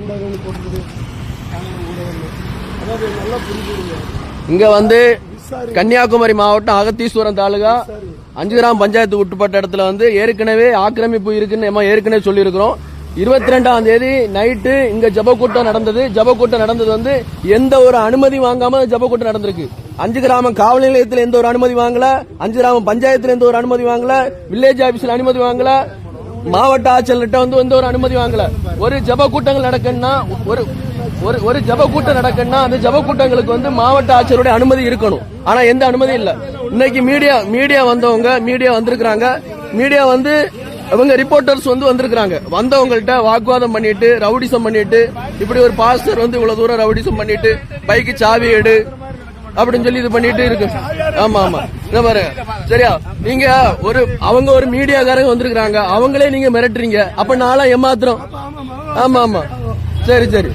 ஊடகம்னு போட்டுருது. அதாவது நல்லா புரிஞ்சுடுங்க. இங்க வந்து கன்னியாகுமரி மாவட்டம் அகத்தீஸ்வரம் தாலுகா 5 கிராம் பஞ்சாயத்து உட்பட்ட இடத்துல வந்து ஏற்கனவே ஆக்கிரமிப்பு இருக்குன்னு நம்ம ஏற்கனவே சொல்லியிருக்கிறோம். 22ஆம் தேதி நைட்டு இங்க ஜபக்கூட்டம் நடந்தது. ஜபக்கூட்டம் நடந்தது வந்து எந்த ஒரு அனுமதி வாங்காம ஜபக்கூட்டம் நடந்திருக்கு. 5 கிராமம் காவல் நிலையத்தில் எந்த ஒரு அனுமதி வாங்கல, 5 கிராமம் பஞ்சாயத்துல எந்த ஒரு அனுமதி வாங்கல, வில்லேஜ் ஆபீஸ்ல அனுமதி வாங்கல, மாவட்ட ஆட்சியர்கிட்ட வந்து எந்த ஒரு அனுமதி வாங்கல. ஒரு ஜப கூட்டங்கள் நடக்குன்னா ஒரு ஜப கூட்டம் நடக்குன்னா அந்த ஜப கூட்டங்களுக்கு வந்து மாவட்ட ஆட்சியருடைய அனுமதி இருக்கணும். ஆனா எந்த அனுமதி இல்ல. இன்னைக்கு மீடியா வந்தவங்க மீடியா வந்திருக்காங்க. மீடியா வந்து அவங்க ரிப்போர்ட்டர்ஸ் வந்து வந்திருக்காங்க. வந்தவங்கள்ட்ட வாக்குவாதம் பண்ணிட்டு ரவுடிசம் பண்ணிட்டு இப்படி ஒரு பாஸ்டர் வந்து இவ்வளவு தூரம் ரவுடிசம் பண்ணிட்டு பைக்கு சாவி எடு அப்படின்னு சொல்லி இது பண்ணிட்டு இருக்கு. ஆமா இந்த பாரு சரியா, நீங்க அவங்க ஒரு மீடியாக்காரங்க வந்திருக்காங்க, அவங்களே நீங்க மிரட்டுறீங்க. அப்ப நாளா ஏமாத்திரம். ஆமா சரி